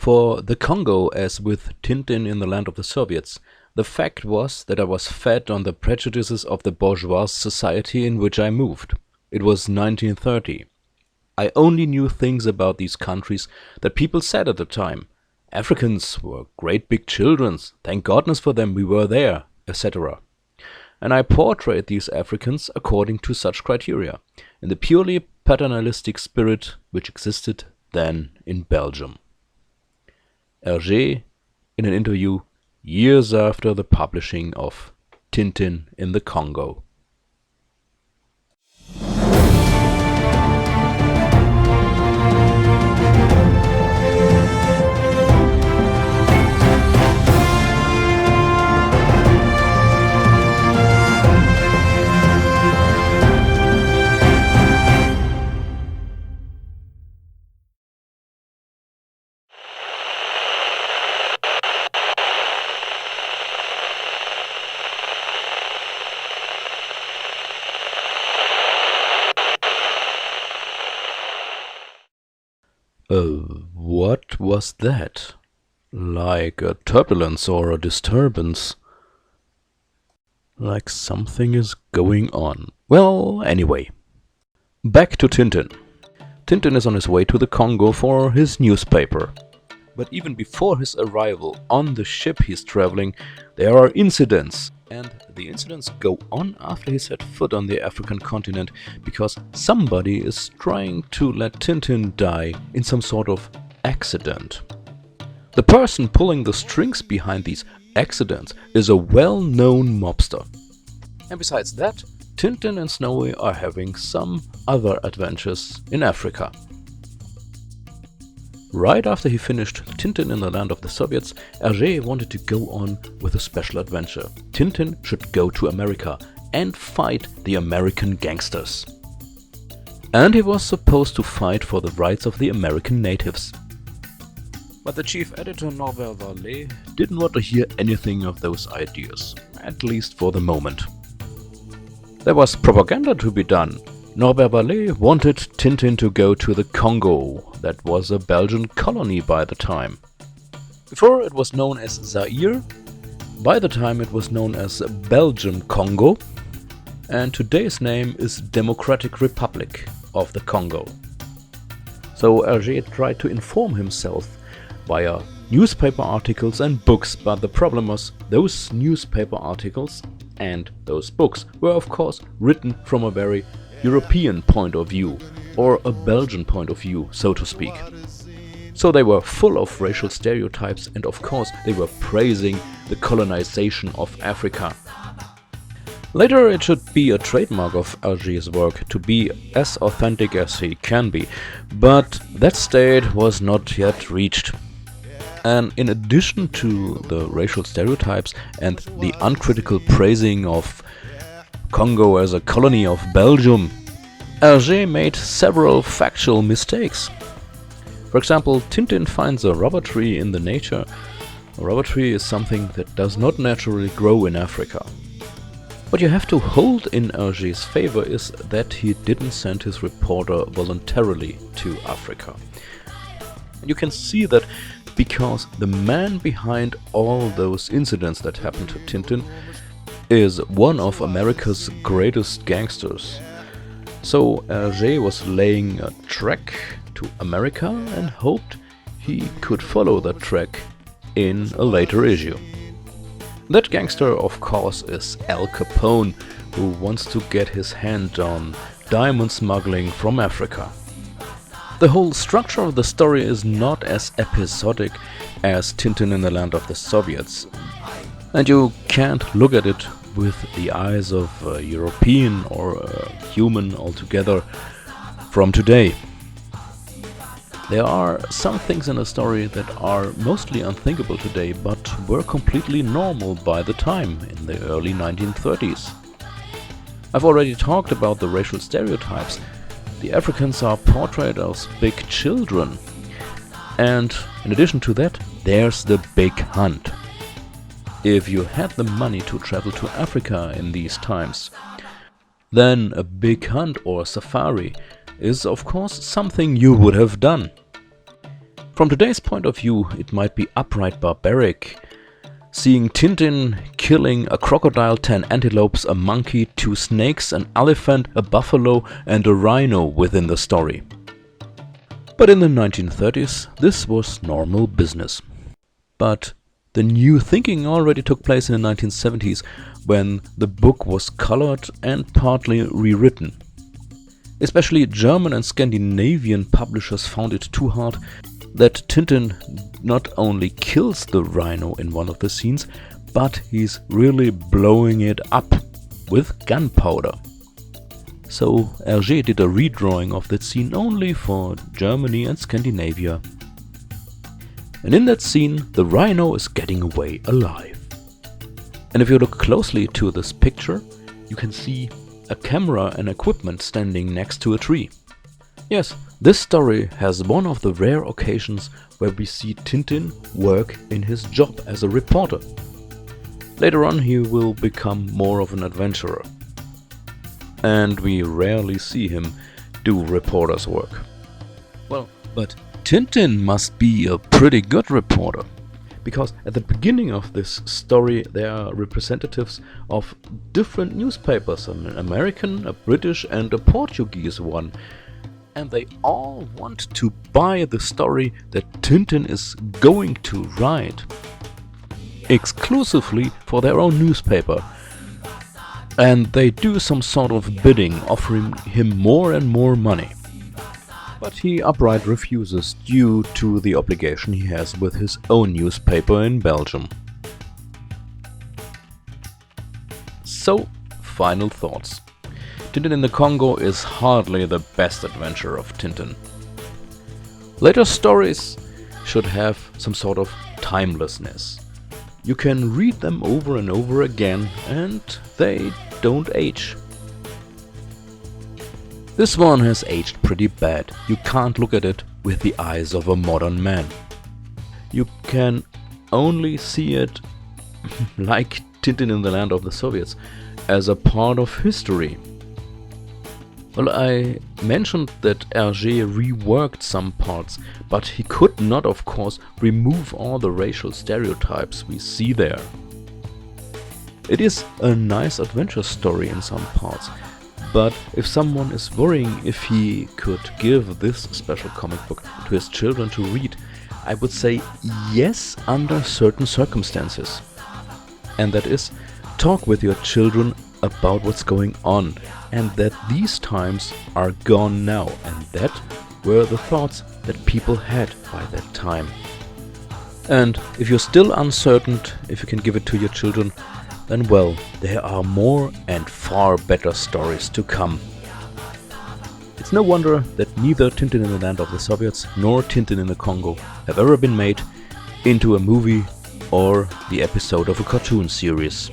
For the Congo, as with Tintin in the Land of the Soviets, the fact was that I was fed on the prejudices of the bourgeois society in which I moved. It was 1930. I only knew things about these countries that people said at the time. Africans were great big children, thank goodness for them, we were there, etc. And I portrayed these Africans according to such criteria, in the purely paternalistic spirit which existed then in Belgium. Hergé, in an interview years after the publishing of Tintin in the Congo. What was that? Like a turbulence or a disturbance? Like something is going on. Well, anyway. Back to Tintin. Tintin is on his way to the Congo for his newspaper. But even before his arrival on the ship he's traveling, there are incidents. And the incidents go on after he set foot on the African continent, because somebody is trying to let Tintin die in some sort of accident. The person pulling the strings behind these accidents is a well-known mobster. And besides that, Tintin and Snowy are having some other adventures in Africa. Right after he finished Tintin in the Land of the Soviets, Hergé wanted to go on with a special adventure. Tintin should go to America and fight the American gangsters. And he was supposed to fight for the rights of the American natives. But the chief editor Norbert Varlet didn't want to hear anything of those ideas, at least for the moment. There was propaganda to be done. Norbert Varlet wanted Tintin to go to the Congo, that was a Belgian colony by the time. Before it was known as Zaire, by the time it was known as Belgian Congo, and today's name is Democratic Republic of the Congo. So Hergé tried to inform himself via newspaper articles and books, but the problem was those newspaper articles and those books were of course written from a very European point of view, or a Belgian point of view, so to speak. So they were full of racial stereotypes, and of course they were praising the colonization of Africa. Later it should be a trademark of Hergé's work to be as authentic as he can be, but that state was not yet reached. And in addition to the racial stereotypes and the uncritical praising of Congo as a colony of Belgium, Hergé made several factual mistakes. For example, Tintin finds a rubber tree in the nature. A rubber tree is something that does not naturally grow in Africa. What you have to hold in Hergé's favor is that he didn't send his reporter voluntarily to Africa. And you can see that because the man behind all those incidents that happened to Tintin is one of America's greatest gangsters. So Hergé was laying a track to America and hoped he could follow that track in a later issue. That gangster, of course, is Al Capone, who wants to get his hand on diamond smuggling from Africa. The whole structure of the story is not as episodic as Tintin in the Land of the Soviets, and you can't look at it with the eyes of a European or a human altogether from today. There are some things in the story that are mostly unthinkable today, but were completely normal by the time, in the early 1930s. I've already talked about the racial stereotypes. The Africans are portrayed as big children. And in addition to that, there's the big hunt. If you had the money to travel to Africa in these times, then a big hunt or safari is of course something you would have done. From today's point of view, it might be upright barbaric, seeing Tintin killing a crocodile, 10 antelopes, a monkey, 2 snakes, an elephant, a buffalo and a rhino within the story. But in the 1930s, this was normal business. But the new thinking already took place in the 1970s, when the book was colored and partly rewritten. Especially German and Scandinavian publishers found it too hard that Tintin not only kills the rhino in one of the scenes, but he's really blowing it up with gunpowder. So Hergé did a redrawing of that scene only for Germany and Scandinavia. And in that scene, the rhino is getting away alive. And if you look closely to this picture, you can see a camera and equipment standing next to a tree. Yes, this story has one of the rare occasions where we see Tintin work in his job as a reporter. Later on he will become more of an adventurer. And we rarely see him do reporter's work. Well, but Tintin must be a pretty good reporter. Because at the beginning of this story there are representatives of different newspapers, an American, a British and a Portuguese one. And they all want to buy the story that Tintin is going to write exclusively for their own newspaper. And they do some sort of bidding, offering him more and more money. But he outright refuses due to the obligation he has with his own newspaper in Belgium. So, final thoughts. Tintin in the Congo is hardly the best adventure of Tintin. Later stories should have some sort of timelessness. You can read them over and over again and they don't age. This one has aged pretty bad. You can't look at it with the eyes of a modern man. You can only see it like Tintin in the Land of the Soviets, as a part of history. Well, I mentioned that Hergé reworked some parts, but he could not, of course, remove all the racial stereotypes we see there. It is a nice adventure story in some parts, but if someone is worrying if he could give this special comic book to his children to read, I would say yes, under certain circumstances. And that is, talk with your children about what's going on, and that these times are gone now, and that were the thoughts that people had by that time. And if you're still uncertain if you can give it to your children, then well, there are more and far better stories to come. It's no wonder that neither Tintin in the Land of the Soviets nor Tintin in the Congo have ever been made into a movie or the episode of a cartoon series.